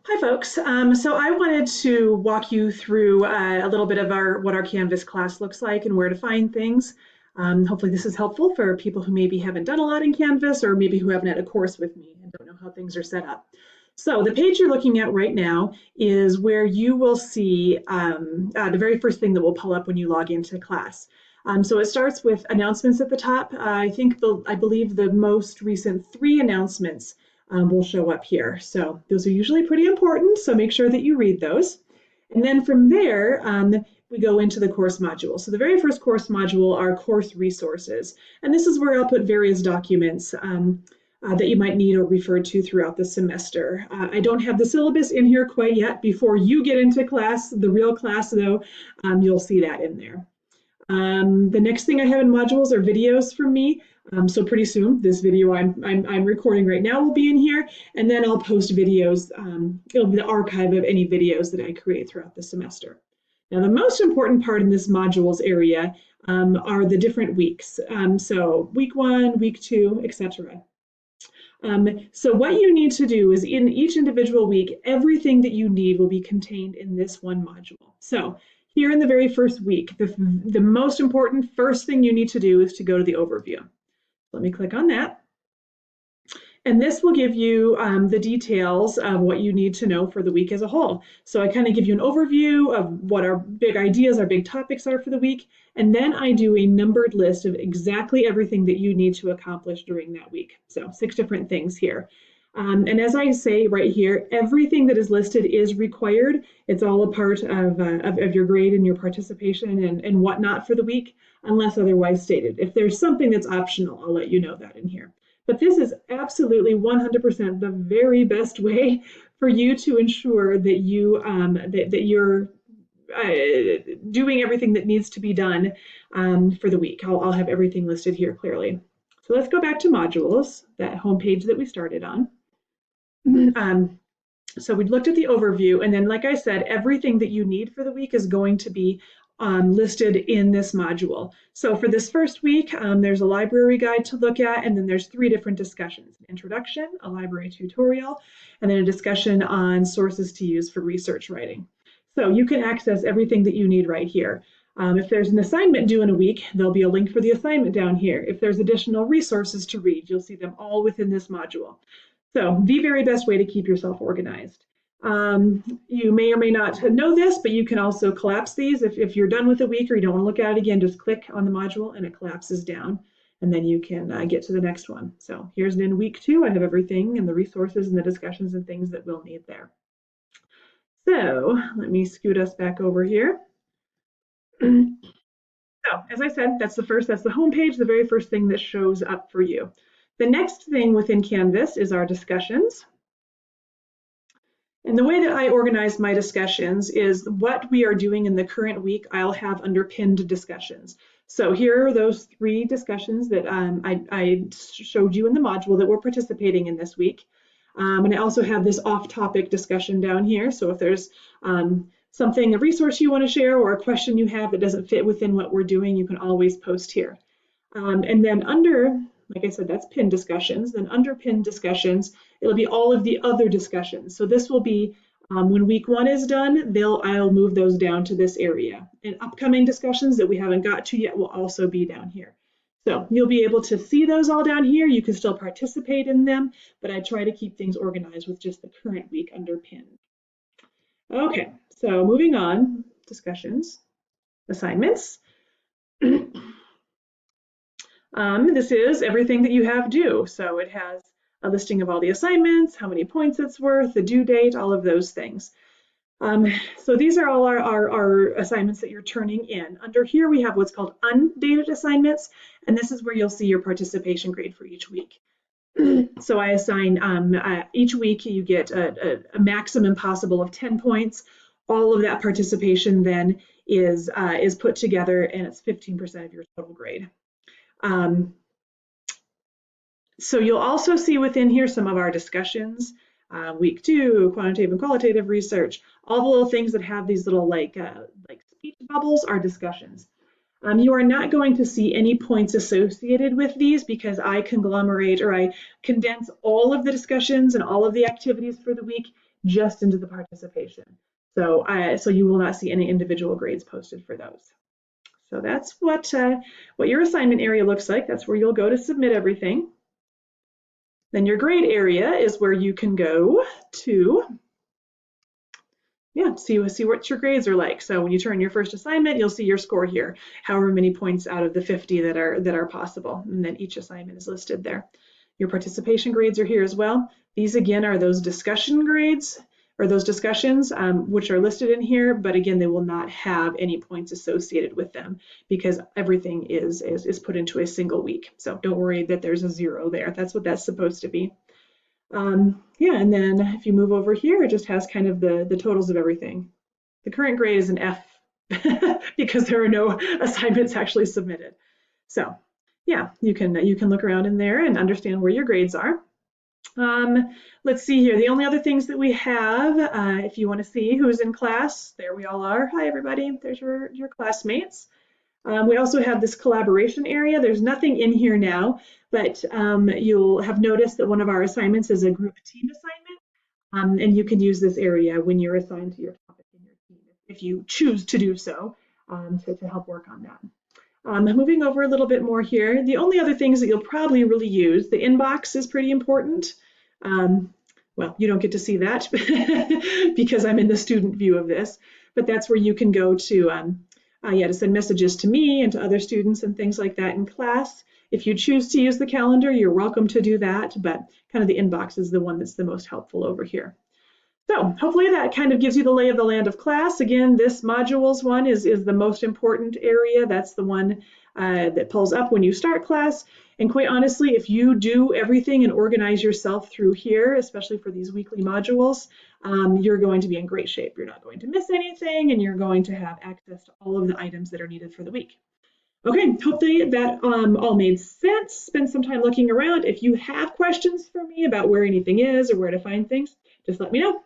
Hi, folks. So I wanted to walk you through a little bit of what our Canvas class looks like and where to find things. Hopefully this is helpful for people who maybe haven't done a lot in Canvas or maybe who haven't had a course with me and don't know how things are set up. So the page you're looking at right now is where you will see the very first thing that will pull up when you log into class. So it starts with announcements at the top. I believe the most recent 3 announcements will show up here. So those are usually pretty important, so make sure that you read those. And then from there, we go into the course module. So the very first course module are course resources. And this is where I'll put various documents that you might need or refer to throughout the semester. I don't have the syllabus in here quite yet. Before you get into class, the real class though, you'll see that in there. The next thing I have in modules are videos from me. So pretty soon, this video I'm recording right now will be in here, and then I'll post videos. It'll be the archive of any videos that I create throughout the semester. Now, the most important part in this modules area are the different weeks. So week 1, week 2, etc. So what you need to do is in each individual week, everything that you need will be contained in this one module. So here in the very first week, the most important first thing you need to do is to go to the overview. Let me click on that. And this will give you the details of what you need to know for the week as a whole. So I kind of give you an overview of what our big ideas, our big topics are for the week. And then I do a numbered list of exactly everything that you need to accomplish during that week. So 6 different things here. And as I say right here, everything that is listed is required. It's all a part of your grade and your participation and whatnot for the week, unless otherwise stated. If there's something that's optional, I'll let you know that in here. But this is absolutely 100% the very best way for you to ensure that you're doing everything that needs to be done for the week. I'll have everything listed here clearly. So let's go back to modules, that homepage that we started on. So we looked at the overview, and then, like I said, everything that you need for the week is going to be listed in this module. So for this first week, there's a library guide to look at, and then there's 3 different discussions: an introduction, a library tutorial, and then a discussion on sources to use for research writing. So you can access everything that you need right here. If there's an assignment due in a week, there'll be a link for the assignment down here. If there's additional resources to read, you'll see them all within this module. So the very best way to keep yourself organized. You may or may not know this, but you can also collapse these. If you're done with a week or you don't want to look at it again, just click on the module and it collapses down, and then you can get to the next one. So here's in week 2, I have everything and the resources and the discussions and things that we'll need there. So let me scoot us back over here. So as I said, that's the home page, the very first thing that shows up for you. The next thing within Canvas is our discussions. And the way that I organize my discussions is what we are doing in the current week, I'll have under pinned discussions. So here are those 3 discussions that I showed you in the module that we're participating in this week. And I also have this off-topic discussion down here. So if there's a resource you want to share or a question you have that doesn't fit within what we're doing, you can always post here. And then under, like I said, that's pinned discussions. Then under pinned discussions, it'll be all of the other discussions. So this will be when week 1 is done, I'll move those down to this area. And upcoming discussions that we haven't got to yet will also be down here. So you'll be able to see those all down here. You can still participate in them, but I try to keep things organized with just the current week under pinned. Okay, so moving on, discussions, assignments. This is everything that you have due. So it has a listing of all the assignments, how many points it's worth, the due date, all of those things. So these are all our assignments that you're turning in. Under here, we have what's called undated assignments, and this is where you'll see your participation grade for each week. So I assign each week you get a maximum possible of 10 points. All of that participation then is put together, and it's 15% of your total grade. So you'll also see within here some of our discussions. Week 2, quantitative and qualitative research, all the little things that have these little like speech bubbles are discussions. You are not going to see any points associated with these because I conglomerate or I condense all of the discussions and all of the activities for the week just into the participation. So, so you will not see any individual grades posted for those. So that's what your assignment area looks like. That's where you'll go to submit everything. Then your grade area is where you can go to see what your grades are like. So when you turn your first assignment, you'll see your score here, however many points out of the 50 that are possible, and then each assignment is listed there. Your participation grades are here as well. These again are those discussion grades, or those discussions, which are listed in here, but again, they will not have any points associated with them because everything is put into a single week. So don't worry that there's a 0 there. That's what that's supposed to be. Yeah, and then if you move over here, it just has kind of the totals of everything. The current grade is an F because there are no assignments actually submitted. So yeah, you can look around in there and understand where your grades are. Let's see here. The only other things that we have, if you want to see who's in class, there we all are. Hi, everybody. There's your classmates. We also have this collaboration area. There's nothing in here now, but you'll have noticed that one of our assignments is a group team assignment, and you can use this area when you're assigned to your topic in your team, if you choose to do so, to help work on that. Moving over a little bit more here, the only other things that you'll probably really use, the inbox is pretty important. Well, you don't get to see that because I'm in the student view of this, but that's where you can go to send messages to me and to other students and things like that in class. If you choose to use the calendar, you're welcome to do that, but kind of the inbox is the one that's the most helpful over here. So hopefully that kind of gives you the lay of the land of class. Again, this modules one is the most important area. That's the one that pulls up when you start class. And quite honestly, if you do everything and organize yourself through here, especially for these weekly modules, you're going to be in great shape. You're not going to miss anything, and you're going to have access to all of the items that are needed for the week. Okay, hopefully that all made sense. Spend some time looking around. If you have questions for me about where anything is or where to find things, just let me know.